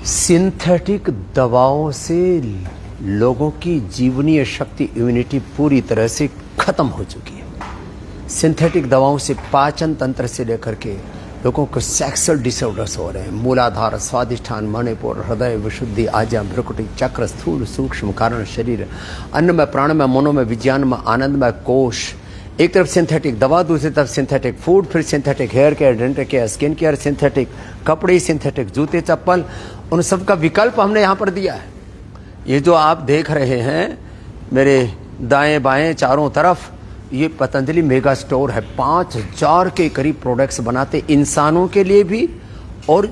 Synthetic दवाओं से लोगों की जीवनीय शक्ति, इम्यूनिटी पूरी तरह से खत्म हो चुकी है। सिंथेटिक दवाओं से पाचन तंत्र से लेकर के लोगों को सेक्सुअल डिसऑर्डर्स हो रहे हैं। मूलाधार, स्वादिष्ठान, मणिपुर, हृदय, विशुद्धि, आज्ञा, भ्रुकुटी, चक्र, स्थूल, सूक्ष्म, कारण, शरीर, अन्नमय, प्राणमय, मनोमय, विज्ञानमय, आनंदमय कोश। एक तरफ सिंथेटिक दवा, दूसरी तरफ सिंथेटिक फूड, फिर synthetic hair care, dental care, skin care, synthetic कपड़े, सिंथेटिक जूते, चप्पल, उन सब का विकल्प हमने यहाँ पर दिया है। ये जो आप देख रहे हैं मेरे दाएं बाएं चारों तरफ, ये पतंजलि मेगा स्टोर है। 5000 के करीब प्रोडक्ट्स बनाते, इंसानों के लिए भी और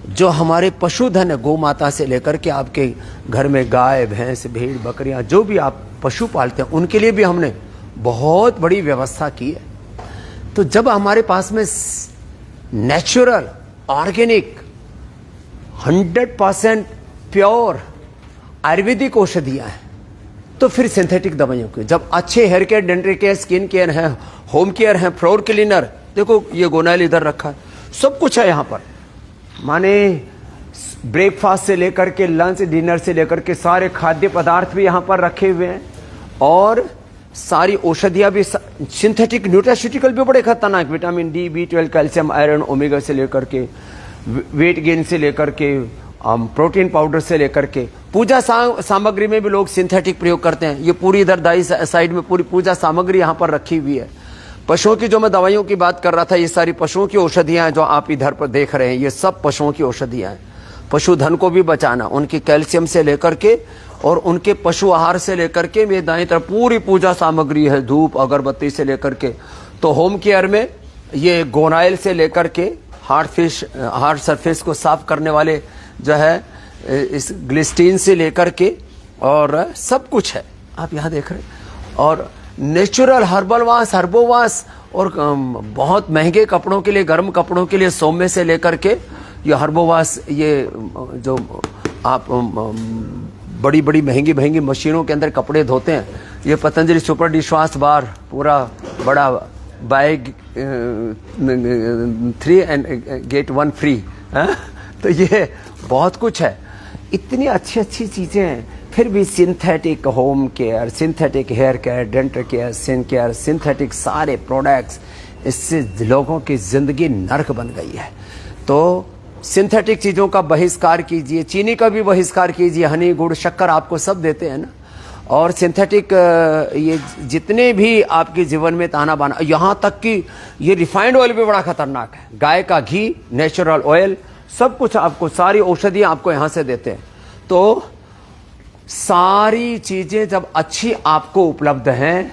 जो हमारे पशुधन है, गौ माता से लेकर के आपके घर में गाय, भैंस, भेड़, बकरियां, जो भी आप पशु पालते हैं, उनके लिए भी हमने बहुत बड़ी व्यवस्था की है। तो जब हमारे पास में नेचुरल, ऑर्गेनिक, 100% प्योर आयुर्वेदिक औषधियां हैं, तो फिर सिंथेटिक दवाइयों की। जब अच्छे hair care, dental care, skin care है, होम केयर है, फ्लोर क्लीनर, देखो ये गोनाइल इधर रखा है, सब कुछ है यहाँ पर। माने ब्रेकफास्ट से लेकर के लंच, डिनर से लेकर के सारे खाद्य पदार्थ भी यहाँ पर रखे हुए हैं, और सारी औषधियां भी। सिंथेटिक न्यूट्रास्यूटिकल भी बड़े खतरनाक, vitamin D, B12, calcium, iron, omega से लेकर के वेट गेन से लेकर के प्रोटीन पाउडर से लेकर के पूजा सामग्री में भी लोग सिंथेटिक प्रयोग करते हैं। ये पूरी इधर दाई साइड में पूरी पूजा सामग्री यहाँ पर रखी हुई है। पशुओं की, जो मैं दवाइयों की बात कर रहा था, ये सारी पशुओं की औषधियां हैं जो आप इधर पर देख रहे हैं, ये सब पशुओं की औषधियां हैं। पशुधन को भी बचाना, उनकी कैल्शियम से लेकर के और उनके पशु आहार से लेकर के मेरी दाएं तरफ पूरी पूजा सामग्री है, धूप, अगरबत्ती से लेकर के। तो होम केयर में ये गोनाइल से लेकर के हार्ड सरफेस को साफ करने वाले जो है, इस ग्लिस्टीन से लेकर के, और सब कुछ है आप यहाँ देख रहे हैं। और नेचुरल हर्बल वाश, हर्बोवाश, और बहुत महंगे कपड़ों के लिए, गर्म कपड़ों के लिए सौम्य से लेकर के ये हर्बोवाश, ये जो आप बड़ी बड़ी महंगी महंगी मशीनों के अंदर कपड़े धोते हैं, ये पतंजलि सुपर डिशवाश बार, पूरा बड़ा बाय 3 and get 1 फ्री। तो ये बहुत कुछ है, इतनी अच्छी अच्छी चीजें हैं। फिर भी synthetic home care, synthetic hair care, dental care, skin care, synthetic सारे प्रोडक्ट्स, इससे लोगों की जिंदगी नर्क बन गई है। तो सिंथेटिक चीजों का बहिष्कार कीजिए, चीनी का भी बहिष्कार कीजिए, हनी, गुड़, शक्कर आपको सब देते हैं ना। और सिंथेटिक ये जितने भी आपके जीवन में ताना बाना, यहाँ तक कि ये रिफाइंड ऑयल भी बड़ा खतरनाक है। गाय का घी, नेचुरल ऑयल, सब कुछ आपको, सारी औषधियां आपको यहाँ से देते हैं। तो सारी चीजें जब अच्छी आपको उपलब्ध हैं,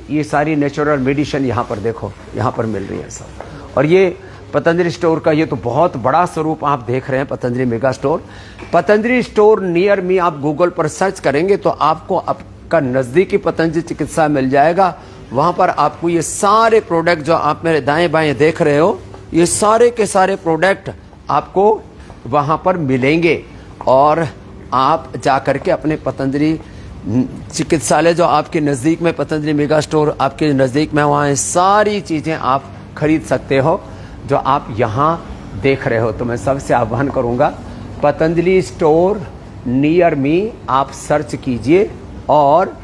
ये सारी नेचुरल मेडिसिन यहाँ पर देखो, यहाँ पर मिल रही है सब। और ये पतंजलि स्टोर का ये तो बहुत बड़ा स्वरूप आप देख रहे हैं, Patanjali mega store. Patanjali store near me आप गूगल पर सर्च करेंगे तो आपको आपका नजदीकी पतंजलि चिकित्सा मिल जाएगा। वहां पर आपको ये सारे प्रोडक्ट जो आप मेरे दाएं बाएं देख रहे हो, ये सारे के सारे प्रोडक्ट आपको वहां पर मिलेंगे। और आप जाकर के अपने पतंजलि चिकित्सालय जो आपके नज़दीक में, पतंजलि मेगा स्टोर आपके नज़दीक में, वहाँ सारी चीज़ें आप खरीद सकते हो जो आप यहाँ देख रहे हो। तो मैं सबसे आह्वान करूँगा, पतंजलि स्टोर नियर मी आप सर्च कीजिए और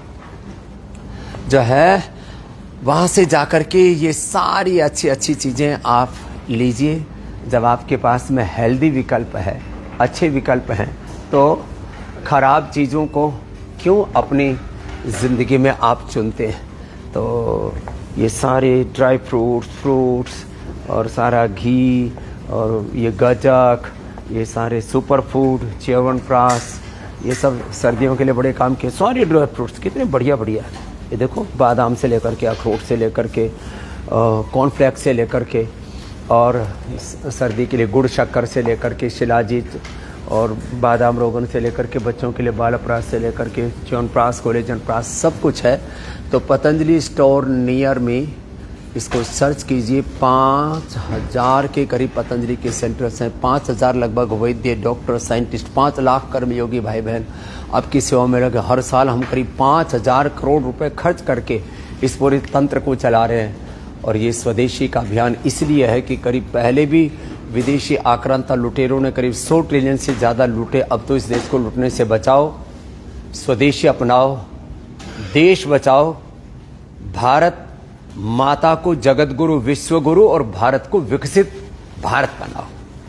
जो है वहाँ से जाकर के ये सारी अच्छी अच्छी चीज़ें आप लीजिए। जब आपके पास में हेल्दी विकल्प है, अच्छे विकल्प हैं, तो खराब चीज़ों को क्यों अपनी ज़िंदगी में आप चुनते हैं। तो ये सारे ड्राई फ्रूट्स और सारा घी और ये गज्जक, ये सारे सुपर फूड, च्यवनप्राश, ये सब सर्दियों के लिए बड़े काम के। सारे ड्राई फ्रूट्स कितने बढ़िया बढ़िया, ये देखो, बादाम से लेकर के, अखरोट से लेकर के, कॉर्नफ्लेक्स से लेकर के, और सर्दी के लिए गुड़ शक्कर से लेकर के, शिलाजीत और बादाम रोगन से लेकर के, बच्चों के लिए बालप्राश से लेकर के, च्यवनप्राश, कोलेजन प्राश, सब कुछ है। तो पतंजलि स्टोर नियर मी, इसको सर्च कीजिए। 5000 के करीब पतंजलि के सेंटर्स हैं, 5000 लगभग वैद्य, डॉक्टर, साइंटिस्ट, 5 लाख कर्मयोगी भाई बहन आपकी सेवा में लगे। हर साल हम करीब 5000 करोड़ रुपए खर्च करके इस पूरे तंत्र को चला रहे हैं। और ये स्वदेशी का अभियान इसलिए है कि करीब पहले भी विदेशी आक्रांता लुटेरों ने करीब 100 ट्रिलियन से ज़्यादा लूटे। अब तो इस देश को लूटने से बचाओ, स्वदेशी अपनाओ, देश बचाओ, भारत माता को जगत गुरु, विश्व गुरु और भारत को विकसित भारत बनाओ।